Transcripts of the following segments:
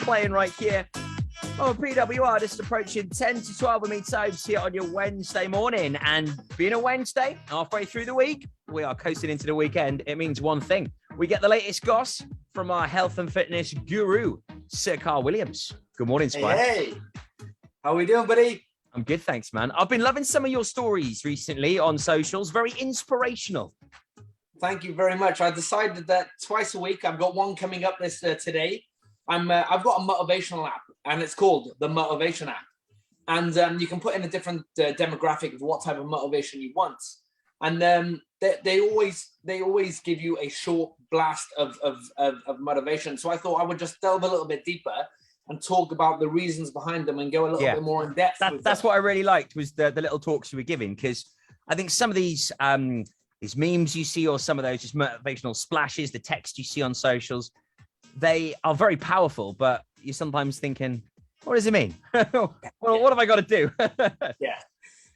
playing right here. Oh, PWR just approaching 10 to 12 with me, Tobes, here on your Wednesday morning. And being a Wednesday, halfway through the week, we are coasting into the weekend. It means one thing. We get the latest goss from our health and fitness guru, Sir Carl Williams. Good morning, Spy. Hey, how are we doing, buddy? I'm good, thanks, man. I've been loving some of your stories recently on socials. Very inspirational. Thank you very much. I decided that twice a week. I've got one coming up today. I've got a motivational app, and it's called the Motivation app. And you can put in a different demographic of what type of motivation you want. And they always give you a short blast of motivation. So I thought I would just delve a little bit deeper and talk about the reasons behind them and go a little bit more in depth. That's what I really liked was the little talks you were giving, because I think some of these memes you see, or some of those just motivational splashes, the text you see on socials, they are very powerful, but you're sometimes thinking, what does it mean? What have I got to do?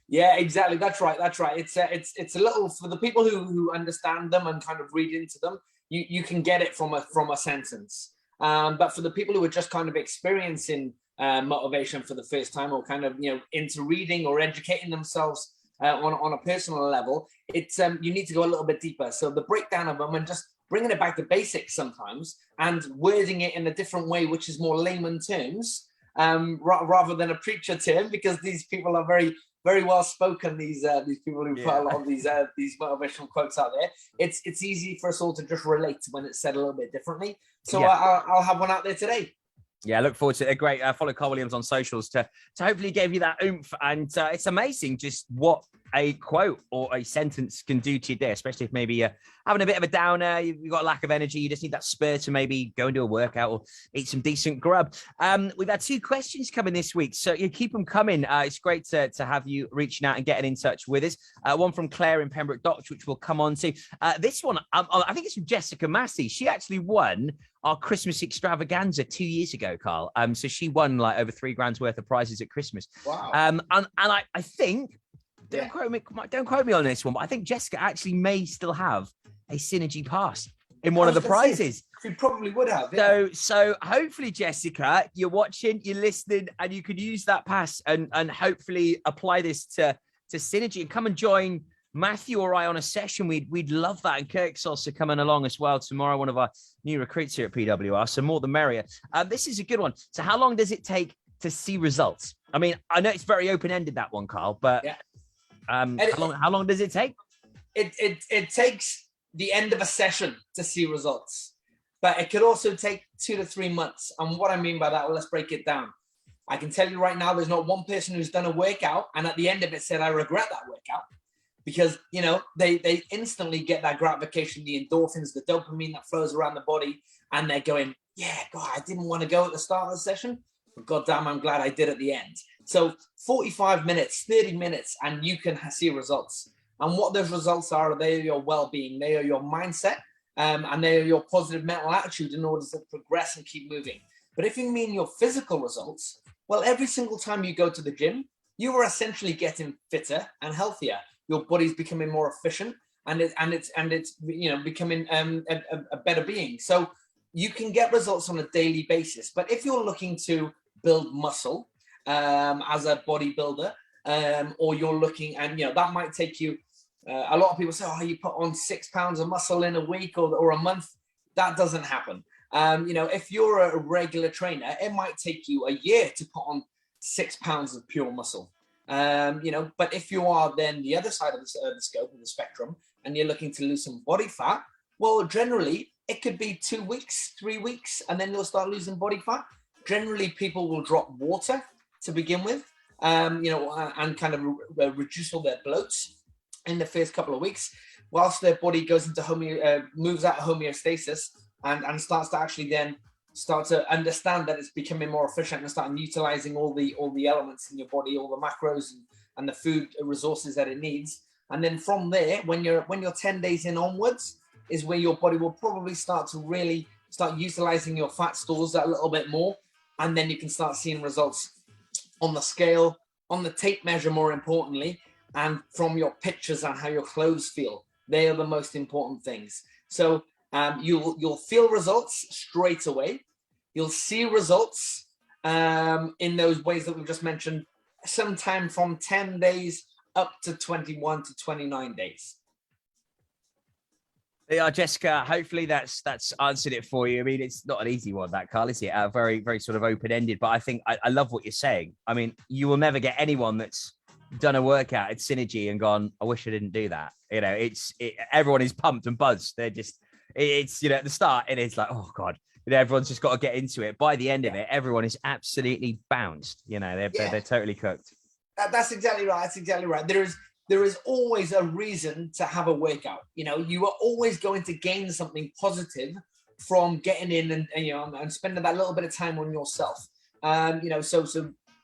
Yeah, exactly. That's right. It's a little, for the people who understand them and kind of read into them, you can get it from a sentence. But for the people who are just kind of experiencing motivation for the first time, or kind of, into reading or educating themselves on a personal level, it's you need to go a little bit deeper. So the breakdown of them and just bringing it back to basics sometimes and wording it in a different way, which is more layman terms, rather than a preacher term, because these people are very, very well spoken. These people who put a lot of these motivational quotes out there. It's easy for us all to just relate when it's said a little bit differently. So I'll have one out there today. Yeah, I look forward to it. Great. Follow Carl Williams on socials to hopefully give you that oomph. And it's amazing just what a quote or a sentence can do to your day, especially if maybe you're having a bit of a downer, you've got a lack of energy, you just need that spur to maybe go and do a workout or eat some decent grub. We've had 2 questions coming this week, so you keep them coming. It's great to have you reaching out and getting in touch with us. One from Claire in Pembroke Dock, which we'll come on to. This one, I think it's from Jessica Massey. She actually won our Christmas extravaganza 2 years ago, Carl. So she won like over $3,000 worth of prizes at Christmas. Wow. And I think, don't quote me on this one, but I think Jessica actually may still have a Synergy pass in one of the prizes. She probably would have. Yeah. So hopefully, Jessica, you're watching, you're listening, and you could use that pass and hopefully apply this to Synergy and come and join Matthew or I on a session. We'd love that. And Kirk's also coming along as well tomorrow, one of our new recruits here at PWR. So more the merrier. This is a good one. So how long does it take to see results? I mean, I know it's very open-ended, that one, Carl, but how long does it take? It takes the end of a session to see results, but it could also take 2 to 3 months. And what I mean by that, well, let's break it down. I can tell you right now, there's not one person who's done a workout and at the end of it said, I regret that workout, because, they instantly get that gratification, the endorphins, the dopamine that flows around the body. And they're going, yeah, God, I didn't want to go at the start of the session, but God damn, I'm glad I did at the end. So 45 minutes, 30 minutes, and you can see results. And what those results are, they are your well-being, they are your mindset, and they are your positive mental attitude in order to progress and keep moving. But if you mean your physical results, well, every single time you go to the gym, you are essentially getting fitter and healthier. Your body's becoming more efficient, and it's becoming a better being. So you can get results on a daily basis. But if you're looking to build muscle as a bodybuilder, or you're looking, and that might take you. A lot of people say, "Oh, you put on 6 pounds of muscle in a week or a month." That doesn't happen. If you're a regular trainer, it might take you a year to put on 6 pounds of pure muscle. But if you are then the other side of the scope of the spectrum, and you're looking to lose some body fat, well, generally it could be 2 weeks, 3 weeks, and then you'll start losing body fat. Generally, people will drop water to begin with, and kind of reduce all their bloats in the first couple of weeks, whilst their body goes into moves out of homeostasis and starts to actually then start to understand that it's becoming more efficient and start utilizing all the elements in your body, all the macros and the food resources that it needs. And then from there, when you're 10 days in onwards, is where your body will probably start to really start utilizing your fat stores a little bit more. And then you can start seeing results on the scale, on the tape measure, more importantly, and from your pictures and how your clothes feel. They are the most important things. So you'll feel results straight away. you'll see results in those ways that we've just mentioned, sometime from 10 days up to 21 to 29 days. Yeah, Jessica, hopefully that's answered it for you. I mean, it's not an easy one, that, Carl, is it? Very, very sort of open-ended, but I think I love what you're saying. I mean, you will never get anyone that's done a workout at Synergy and gone, I wish I didn't do that. You know, everyone is pumped and buzzed. They're just, it's, you know, at the start, it is like, oh God, you know, everyone's just got to get into it. By the end of it, everyone is absolutely bounced. You know, they're totally cooked. That's exactly right. That's exactly right. There is always a reason to have a workout. You know, you are always going to gain something positive from getting in and spending that little bit of time on yourself. You know, so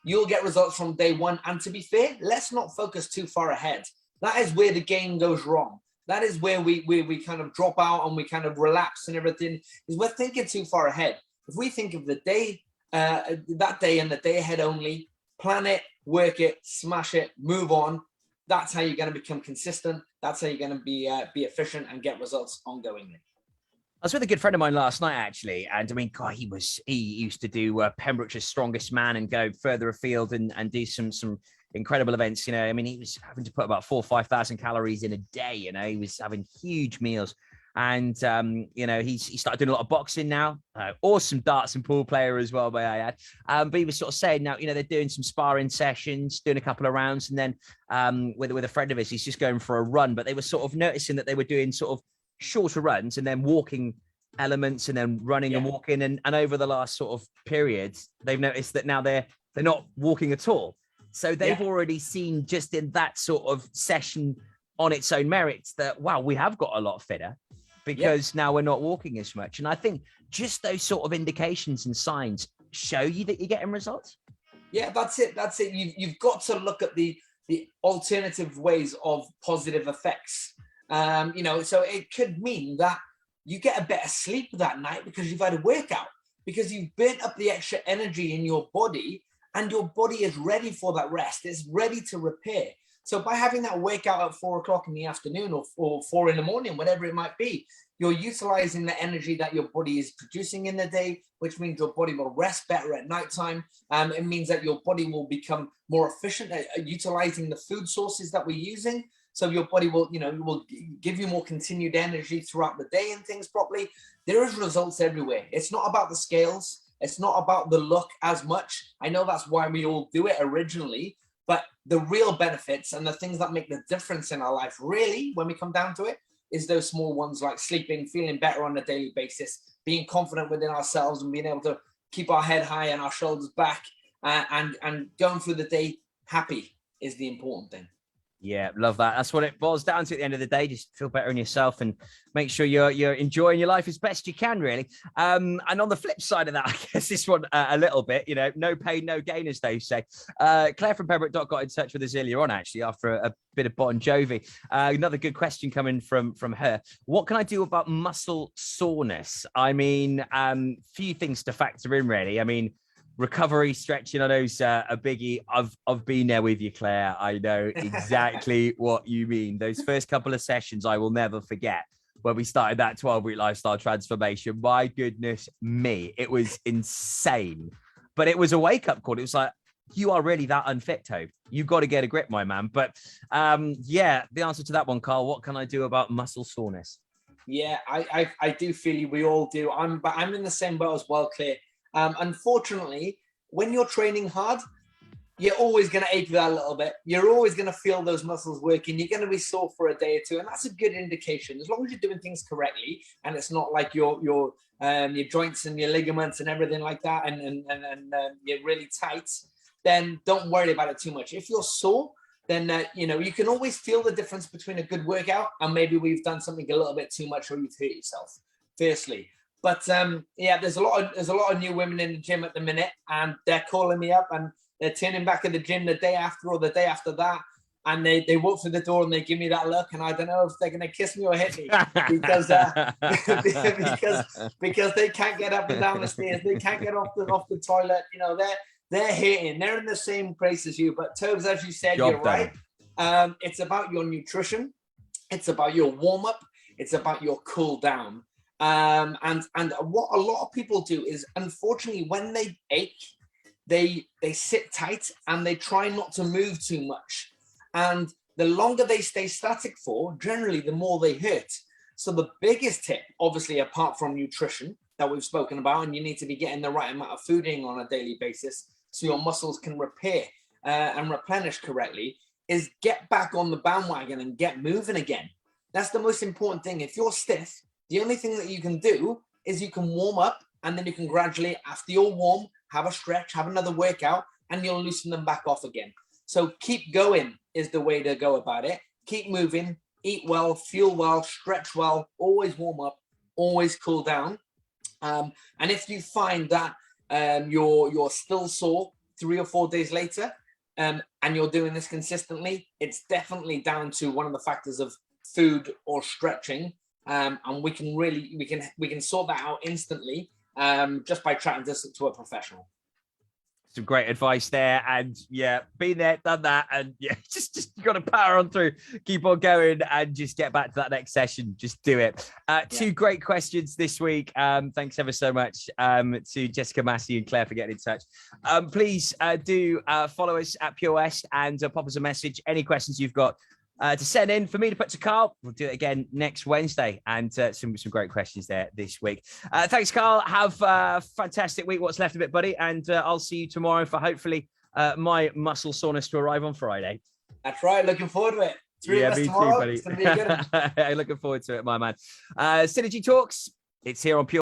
you'll get results from day one. And to be fair, let's not focus too far ahead. That is where the game goes wrong. That is where we kind of drop out and we kind of relapse and everything, is we're thinking too far ahead. If we think of the day, that day and the day ahead only, plan it, work it, smash it, move on. That's how you're going to become consistent. That's how you're going to be efficient and get results ongoingly. I was with a good friend of mine last night, actually, and I mean, God, he used to do Pembrokeshire's Strongest Man and go further afield and do some incredible events. You know, I mean, he was having to put about 4,000 or 5,000 calories in a day. You know, he was having huge meals. And, you know, he started doing a lot of boxing now. Awesome darts and pool player as well, may I add. But he was sort of saying now, you know, they're doing some sparring sessions, doing a couple of rounds. And then with a friend of his, he's just going for a run. But they were sort of noticing that they were doing sort of shorter runs and then walking elements and then running and walking. And over the last sort of periods, they've noticed that now they're not walking at all. So they've already seen just in that sort of session on its own merits that, wow, we have got a lot fitter. Because now we're not walking as much. And I think just those sort of indications and signs show you that you're getting results. Yeah, that's it. That's it. You've got to look at the alternative ways of positive effects. You know, so it could mean that you get a better sleep that night because you've had a workout, because you've burnt up the extra energy in your body and your body is ready for that rest. It's ready to repair. So by having that workout at 4 o'clock in the afternoon or 4 in the morning, whatever it might be, you're utilizing the energy that your body is producing in the day, which means your body will rest better at nighttime. It means that your body will become more efficient at utilizing the food sources that we're using. So your body will, you know, will give you more continued energy throughout the day and things properly. There is results everywhere. It's not about the scales. It's not about the look as much. I know that's why we all do it originally. But the real benefits and the things that make the difference in our life, really, when we come down to it, is those small ones like sleeping, feeling better on a daily basis, being confident within ourselves and being able to keep our head high and our shoulders back and going through the day happy is the important thing. Yeah, love that. That's what it boils down to at the end of the day. Just feel better in yourself and make sure you're enjoying your life as best you can, really. And on the flip side of that, I guess this one a little bit, you know, no pain, no gain, as they say. Claire from Pembroke got in touch with us earlier on, actually, after a bit of Bon Jovi. Another good question coming from her. What can I do about muscle soreness? I mean, few things to factor in, really. I mean, recovery, stretching, I know is a biggie. I've been there with you, Claire. I know exactly what you mean. Those first couple of sessions I will never forget when we started that 12-week lifestyle transformation. My goodness me, it was insane. But it was a wake-up call. It was like, you are really that unfit, Tobe. You've got to get a grip, my man. But yeah, the answer to that one, Carl, what can I do about muscle soreness? Yeah, I do feel you. We all do. I'm in the same boat as well, Claire. Unfortunately, when you're training hard, you're always going to ache that a little bit. You're always going to feel those muscles working. You're going to be sore for a day or two. And that's a good indication. As long as you're doing things correctly and it's not like your joints and your ligaments and everything like that and you're really tight, then don't worry about it too much. If you're sore, then, you know, you can always feel the difference between a good workout and maybe we've done something a little bit too much or you've hurt yourself, firstly. But yeah, there's a lot of new women in the gym at the minute, and they're calling me up and they're turning back at the gym the day after or the day after that, and they walk through the door and they give me that look, and I don't know if they're gonna kiss me or hit me because because they can't get up and down the stairs, they can't get off the toilet. You know, they're hitting, they're in the same place as you. But Tobes, as you said, you're right. It's about your nutrition, it's about your warm up, it's about your cool down. And what a lot of people do is, unfortunately, when they ache, they sit tight and they try not to move too much. And the longer they stay static for, generally, the more they hurt. So the biggest tip, obviously, apart from nutrition that we've spoken about, and you need to be getting the right amount of food in on a daily basis so your muscles can repair and replenish correctly, is get back on the bandwagon and get moving again. That's the most important thing. If you're stiff, the only thing that you can do is you can warm up, and then you can gradually, after you're warm, have a stretch, have another workout, and you'll loosen them back off again. So keep going is the way to go about it. Keep moving, eat well, fuel well, stretch well, always warm up, always cool down. And if you find that you're still sore 3 or 4 days later, and you're doing this consistently, it's definitely down to one of the factors of food or stretching. And we can sort that out instantly just by chatting to a professional. Some great advice there, and yeah, been there, done that, and yeah, just you got to power on through, keep on going, and just get back to that next session. Just do it. Two great questions this week. Thanks ever so much to Jessica Massey and Claire for getting in touch. Please do follow us at Pure West and pop us a message. Any questions you've got to send in for me to put to Carl. We'll do it again next Wednesday, and some great questions there this week. Thanks, Carl. Have a fantastic week. What's left of it, buddy? And I'll see you tomorrow for hopefully my muscle soreness to arrive on Friday. That's right. Looking forward to it. Yeah, me too, buddy. It's gonna be a good one. Looking forward to it, my man. Synergy Talks. It's here on Pure.